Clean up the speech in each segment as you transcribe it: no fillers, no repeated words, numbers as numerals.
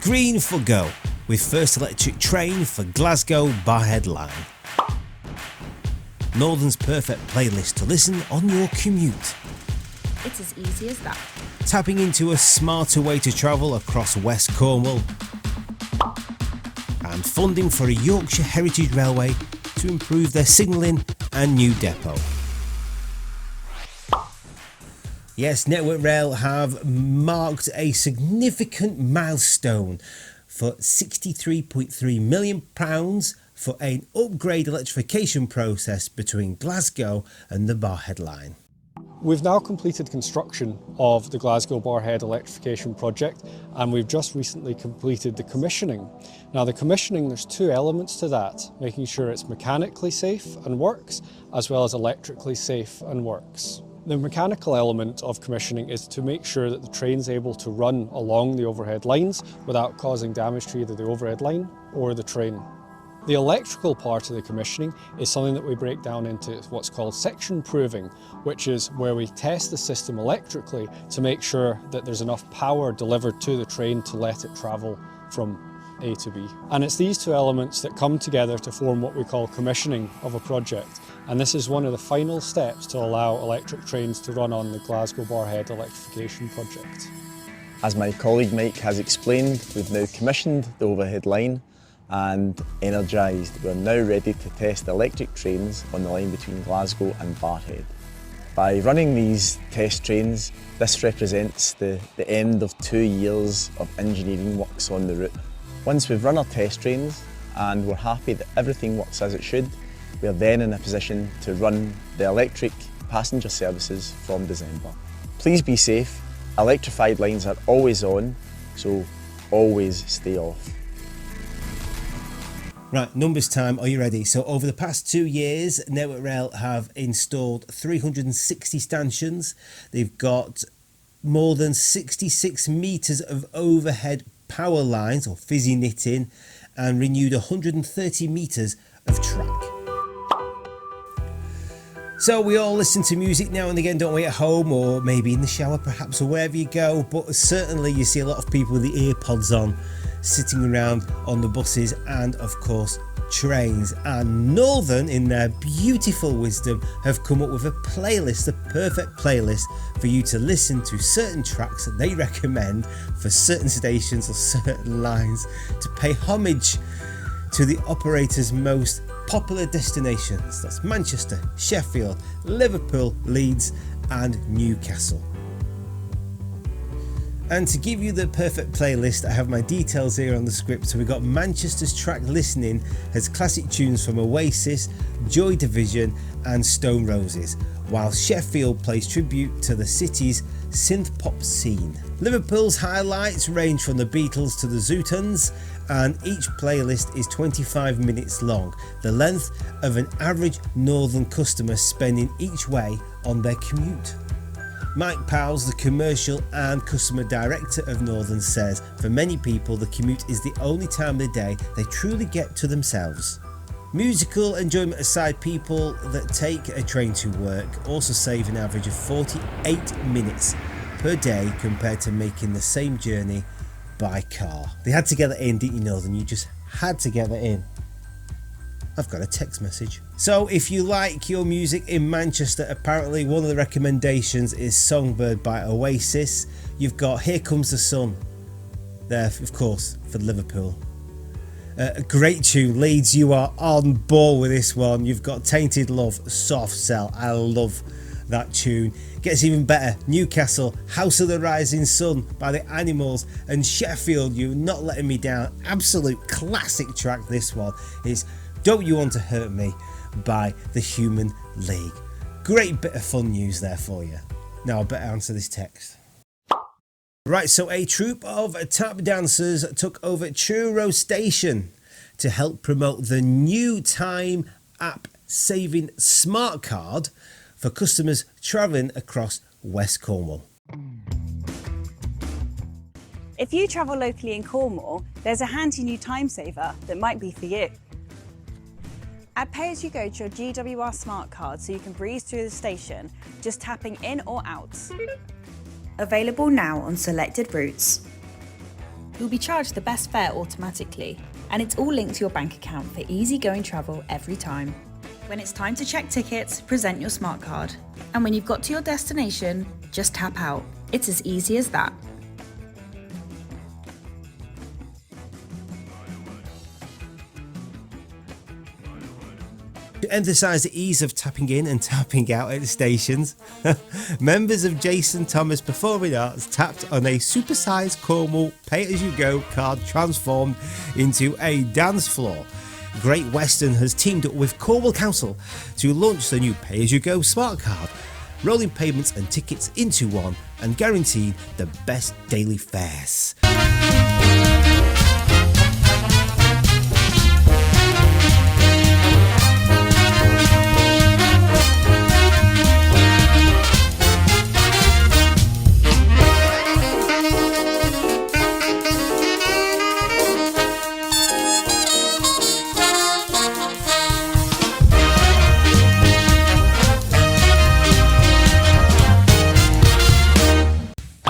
Green for go with first electric train for Glasgow-Barrhead line. Northern's perfect playlist to listen on your commute. It's as easy as that. Tapping into a smarter way to travel across West Cornwall. And funding for a Yorkshire Heritage Railway to improve their signalling and new depot. Yes, Network Rail have marked a significant milestone for £63.3 million for an upgrade electrification process between Glasgow and the Barrhead line. We've now completed construction of the Glasgow-Barrhead electrification project, and we've just recently completed the commissioning. Now the commissioning, there's two elements to that, making sure it's mechanically safe and works, as well as electrically safe and works. The mechanical element of commissioning is to make sure that the train's able to run along the overhead lines without causing damage to either the overhead line or the train. The electrical part of the commissioning is something that we break down into what's called section proving, which is where we test the system electrically to make sure that there's enough power delivered to the train to let it travel from A to B. And it's these two elements that come together to form what we call commissioning of a project. And this is one of the final steps to allow electric trains to run on the Glasgow-Barrhead electrification project. As my colleague Mike has explained, we've now commissioned the overhead line and energised. We're now ready to test electric trains on the line between Glasgow and Barrhead. By running these test trains, this represents the end of 2 years of engineering works on the route. Once we've run our test trains and we're happy that everything works as it should, we're then in a position to run the electric passenger services from December. Please be safe. Electrified lines are always on, so always stay off. Right, numbers time, are you ready? So over the past 2 years, Network Rail have installed 360 stanchions. They've got more than 66 metres of overhead power lines, or fizzy knitting, and renewed 130 metres of track. So we all listen to music now and again, don't we, at home, or maybe in the shower perhaps, or wherever you go, but certainly you see a lot of people with the ear pods on, sitting around on the buses and of course trains. And Northern, in their beautiful wisdom, have come up with a playlist, the perfect playlist for you to listen to certain tracks that they recommend for certain stations or certain lines, to pay homage to the operator's most popular destinations. That's Manchester, Sheffield, Liverpool, Leeds and Newcastle. And to give you the perfect playlist, I have my details here on the script. So we've got Manchester's track listening has classic tunes from Oasis, Joy Division and Stone Roses, while Sheffield plays tribute to the city's synth pop scene. Liverpool's highlights range from the Beatles to the Zootons, and each playlist is 25 minutes long, the length of an average Northern customer spending each way on their commute. Mike Powell, the commercial and customer director of Northern, says for many people the commute is the only time of the day they truly get to themselves. Musical enjoyment aside, people that take a train to work also save an average of 48 minutes per day compared to making the same journey by car. They had to get that in, didn't you, Northern? You just had to get that in. I've got a text message. So if you like your music in Manchester, apparently one of the recommendations is Songbird by Oasis. You've got Here Comes the Sun there, of course, for Liverpool. A great tune. Leeds, you are on board with this one. You've got Tainted Love, Soft Cell. I love that tune. Gets even better. Newcastle, House of the Rising Sun by the Animals, and Sheffield, You're Not Letting Me Down. Absolute classic track, this one. It's Don't You Want to Hurt Me by the Human League. Great bit of fun news there for you. Now I better answer this text. Right, so a troupe of tap dancers took over Truro Station to help promote the new time app saving smart card for customers travelling across West Cornwall. If you travel locally in Cornwall, there's a handy new time saver that might be for you. Add pay as you go to your GWR smart card so you can breeze through the station, just tapping in or out. Available now on selected routes. You'll be charged the best fare automatically, and it's all linked to your bank account for easygoing travel every time. When it's time to check tickets, present your smart card. And when you've got to your destination, just tap out. It's as easy as that. To emphasise the ease of tapping in and tapping out at the stations, members of Jason Thomas Performing Arts tapped on a supersized Cornwall pay-as-you-go card transformed into a dance floor. Great Western has teamed up with Cornwall Council to launch the new pay-as-you-go smart card, rolling payments and tickets into one and guaranteeing the best daily fares.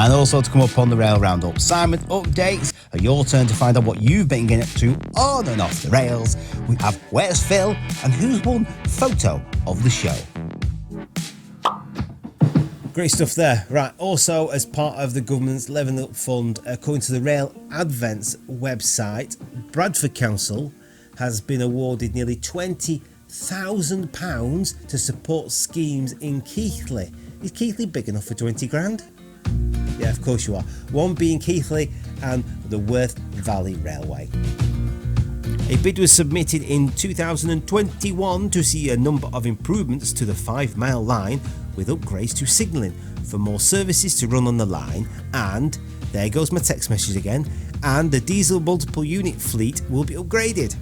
And also to come up on the Rail Roundup, Simon updates, your turn to find out what you've been getting up to on and off the rails. We have Where's Phil and Who's Won photo of the show. Great stuff there. Right, also as part of the government's Levelling Up Fund, according to the Rail Advents website, Bradford Council has been awarded nearly £20,000 to support schemes in Keighley. Is Keighley big enough for 20 grand? Yeah, of course you are. One being Keighley and the Worth Valley Railway. A bid was submitted in 2021 to see a number of improvements to the 5-mile line with upgrades to signalling for more services to run on the line, and there goes my text message again, and the diesel multiple unit fleet will be upgraded.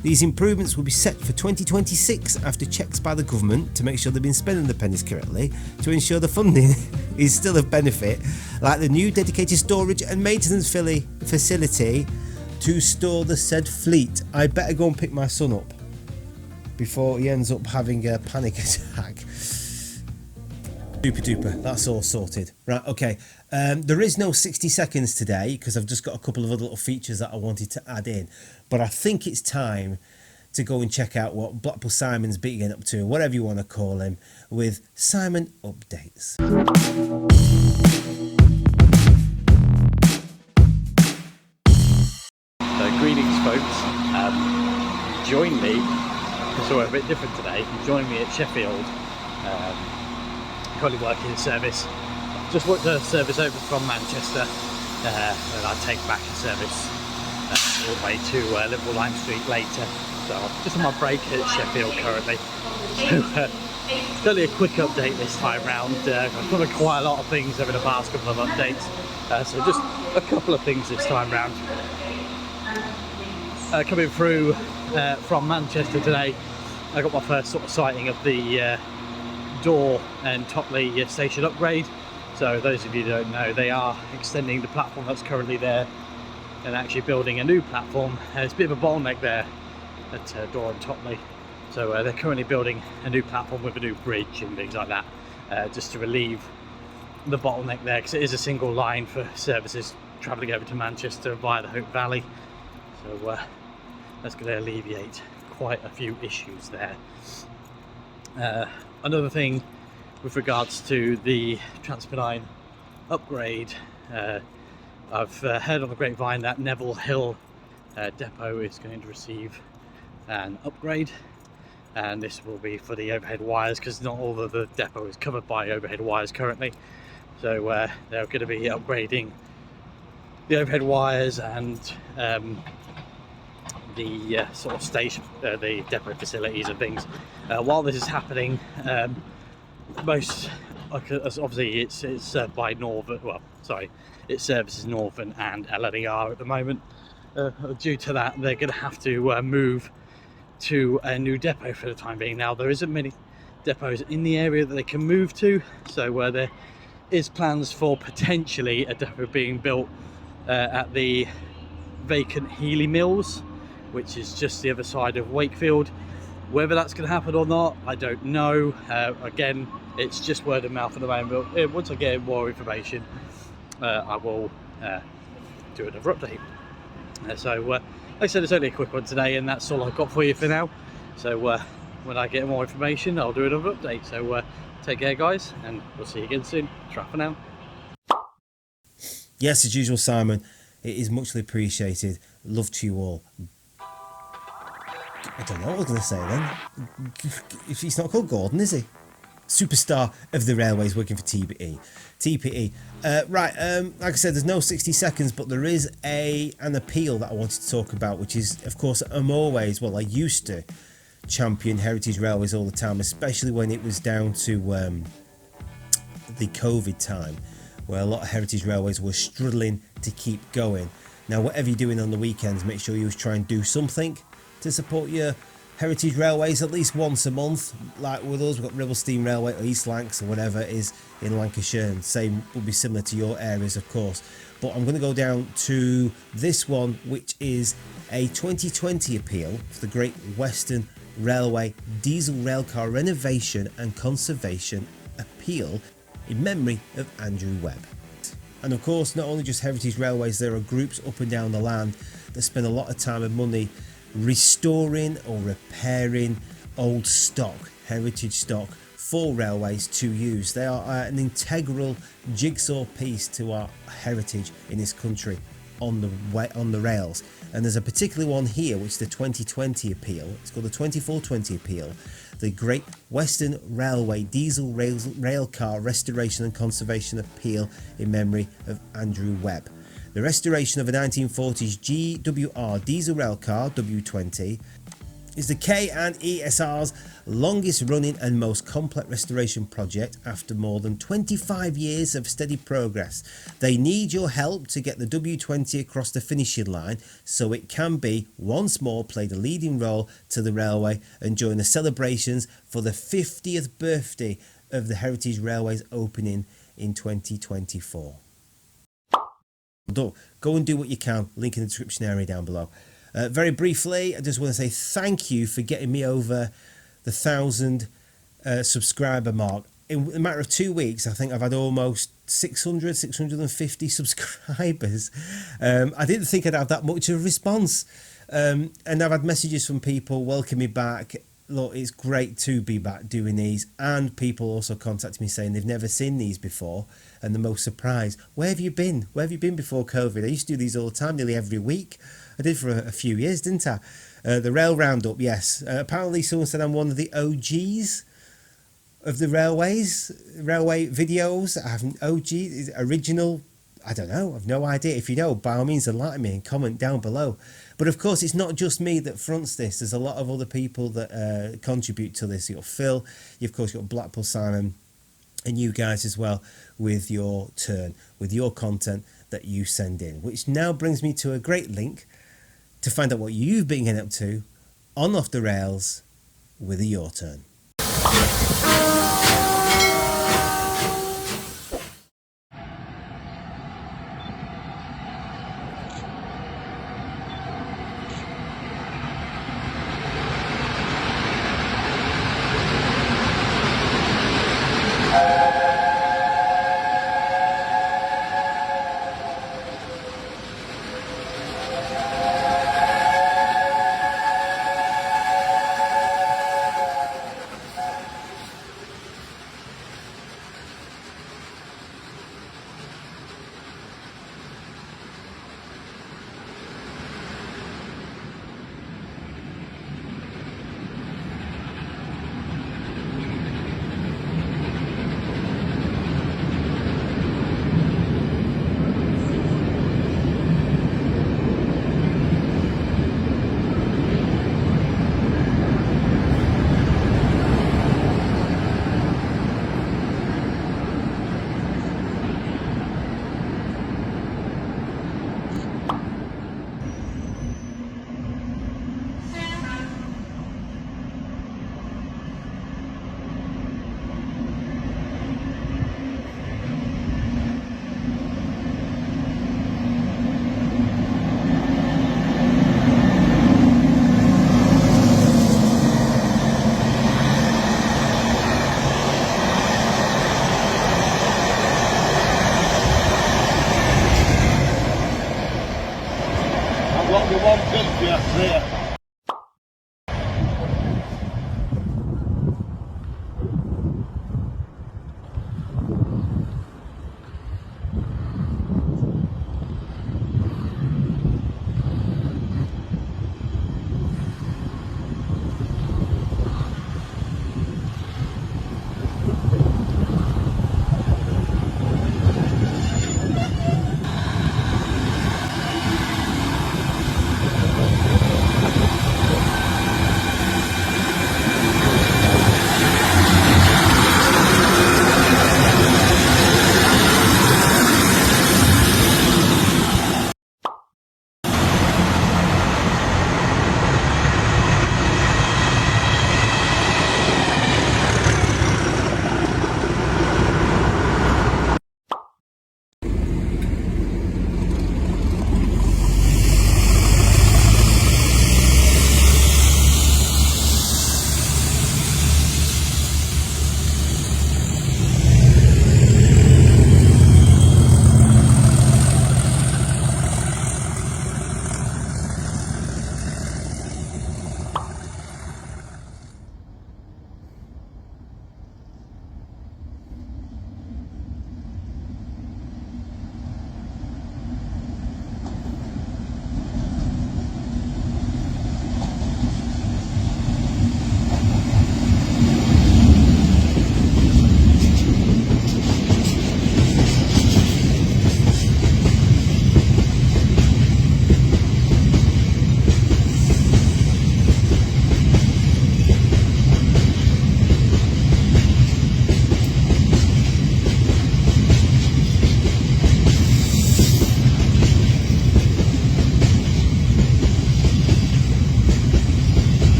These improvements will be set for 2026 after checks by the government to make sure they've been spending the pennies correctly to ensure the funding is still of benefit, like the new dedicated storage and maintenance facility to store the said fleet. I better go and pick my son up before he ends up having a panic attack. Super duper, that's all sorted. Right, okay. There is no 60 seconds today because I've just got a couple of other little features that I wanted to add in. But I think it's time to go and check out what Blackpool Simon's been getting up to, whatever you want to call him, with Simon Updates. So greetings folks, join me, so we're a bit different today, join me at Sheffield, currently working in service. Just worked a service over from Manchester, and I'll take back a service all the way to Liverpool Lime Street later. So I'm just on my break at Sheffield currently. So it's only a quick update this time round. I've done quite a lot of things over the past couple of updates, so just a couple of things this time round. Coming through from Manchester today, I got my first sort of sighting of the Door and Topley station upgrade. So those of you who don't know, they are extending the platform that's currently there and actually building a new platform. There's a bit of a bottleneck there at Door and Topley, so they're currently building a new platform with a new bridge and things like that, just to relieve the bottleneck there, because it is a single line for services travelling over to Manchester via the Hope Valley. So that's going to alleviate quite a few issues there. Another thing with regards to the Transpennine upgrade, I've heard on the grapevine that Neville Hill depot is going to receive an upgrade, and this will be for the overhead wires, because not all of the depot is covered by overhead wires currently. So they're going to be upgrading the overhead wires and the sort of station, the depot facilities and things. While this is happening, obviously it's served by Northern, it services Northern and LNER at the moment. Due to that, they're going to have to move to a new depot for the time being. Now, there isn't many depots in the area that they can move to, so there is plans for potentially a depot being built at the vacant Healy Mills, which is just the other side of Wakefield. Whether that's going to happen or not, I don't know. Again, it's just word of mouth at the moment, but once I get more information, I will do do another update. Like I said, it's only a quick one today, and that's all I've got for you for now. So when I get more information, I'll do another update. So take care, guys, and we'll see you again soon. Ta for now. Yes, as usual, Simon, it is muchly appreciated. Love to you all. I don't know what I was going to say then. He's not called Gordon, is he? Superstar of the railways working for TPE. Like I said, there's no 60 seconds, but there is an appeal that I wanted to talk about, which is, of course, I used to champion Heritage Railways all the time, especially when it was down to the COVID time, where a lot of Heritage Railways were struggling to keep going. Now, whatever you're doing on the weekends, make sure you try and do something to support your Heritage Railways at least once a month. Like with us, we've got Ribble Steam Railway or East Lancs or whatever it is in Lancashire, and same will be similar to your areas, of course. But I'm going to go down to this one, which is a 2020 appeal for the Great Western Railway Diesel Railcar Renovation and Conservation Appeal in memory of Andrew Webb. And of course, not only just Heritage Railways, there are groups up and down the land that spend a lot of time and money restoring or repairing old stock, heritage stock, for railways to use. They are an integral jigsaw piece to our heritage in this country on the rails. And there's a particular one here, which is the 2020 appeal. It's called the 2420 appeal, the Great Western Railway Diesel Railcar Restoration and Conservation Appeal in memory of Andrew Webb. The restoration of a 1940s GWR diesel railcar W20 is the K&ESR's longest running and most complex restoration project after more than 25 years of steady progress. They need your help to get the W20 across the finishing line so it can be once more played a leading role to the railway and join the celebrations for the 50th birthday of the Heritage Railways opening in 2024. Go and do what you can, link in the description area down below. Very briefly, I just want to say thank you for getting me over the 1,000 subscriber mark. In a matter of 2 weeks, I think I've had almost 650 subscribers. I didn't think I'd have that much of a response. And I've had messages from people welcoming me back. Look, it's great to be back doing these, and people also contact me saying they've never seen these before, and they're most surprised. Where have you been? Where have you been before COVID? I used to do these all the time, nearly every week. I did for a few years, didn't I? The Rail Roundup, yes. Apparently someone said I'm one of the OGs of the railway videos. I have an OG, is it original? I don't know, I've no idea. If you know, by all means enlighten me and comment down below. But of course, it's not just me that fronts this. There's a lot of other people that contribute to this. You've got Phil, you've of course got Blackpool Simon, and you guys as well with your turn, with your content that you send in. Which now brings me to a great link to find out what you've been getting up to on Off the Rails with a Your Turn. what we want done for you there.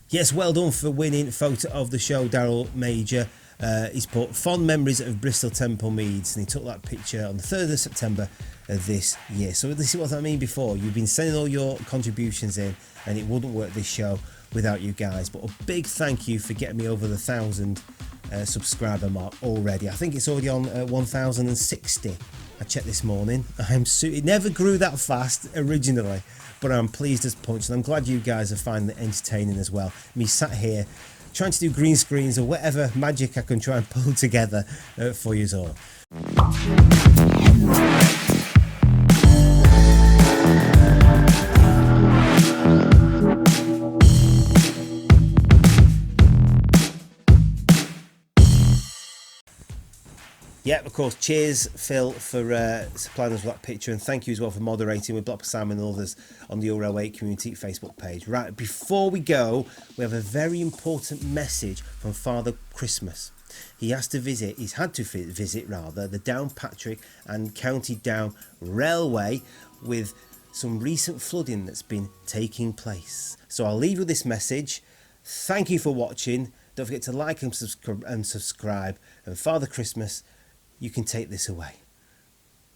Yes, well done for winning photo of the show, Daryl Major. He's put fond memories of Bristol Temple Meads, and he took that picture on the 3rd of September of this year. So this is what I mean before. You've been sending all your contributions in, and it wouldn't work this show without you guys. But a big thank you for getting me over the 1,000 subscriber mark already. I think it's already on 1,060. I checked this morning. It never grew that fast originally, but I'm pleased as punch, and I'm glad you guys are finding it entertaining as well. Me sat here trying to do green screens or whatever magic I can try and pull together for you all. Yeah, of course, cheers Phil for supplying us with that picture, and thank you as well for moderating with Blackpool Simon and others on the Euro 8 community Facebook page. Right, before we go, we have a very important message from Father Christmas. He's had to visit the Downpatrick and County Down Railway with some recent flooding that's been taking place. So I'll leave you with this message. Thank you for watching. Don't forget to like and subscribe. And Father Christmas, you can take this away.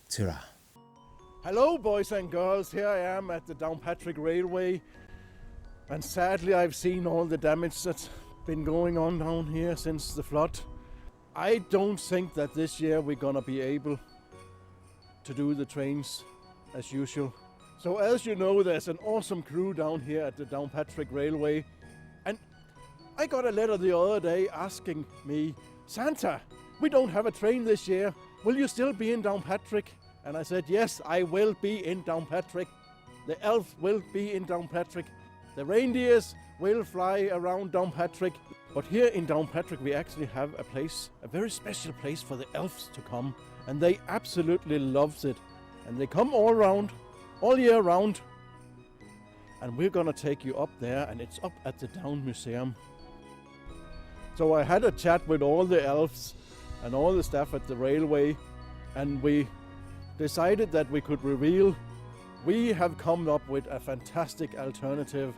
Ta-ra. Hello boys and girls, here I am at the Downpatrick Railway, and sadly I've seen all the damage that's been going on down here since the flood. I don't think that this year we're gonna be able to do the trains as usual. So as you know, there's an awesome crew down here at the Downpatrick Railway, and I got a letter the other day asking me, Santa, we don't have a train this year. Will you still be in Downpatrick? And I said, yes, I will be in Downpatrick. The elves will be in Downpatrick. The reindeers will fly around Downpatrick. But here in Downpatrick we actually have a place, a very special place for the elves to come. And they absolutely loves it. And they come all year round. And we're gonna take you up there, and it's up at the Down Museum. So I had a chat with all the elves and all the staff at the railway, and we decided that we could reveal we have come up with a fantastic alternative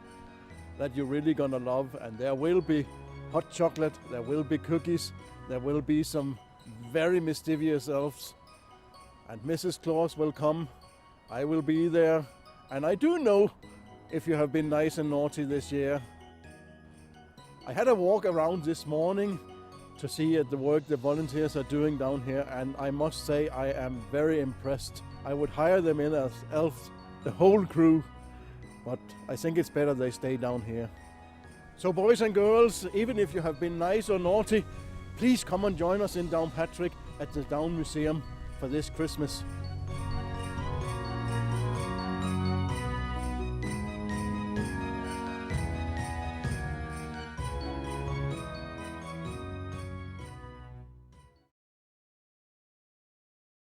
that you're really gonna love. And there will be hot chocolate, there will be cookies, there will be some very mischievous elves, and Mrs. Claus will come. I will be there, and I do know if you have been nice and naughty this year. I had a walk around this morning to see the work the volunteers are doing down here, and I must say I am very impressed. I would hire them in as elves, the whole crew, but I think it's better they stay down here. So boys and girls, even if you have been nice or naughty, please come and join us in Downpatrick at the Down Museum for this Christmas.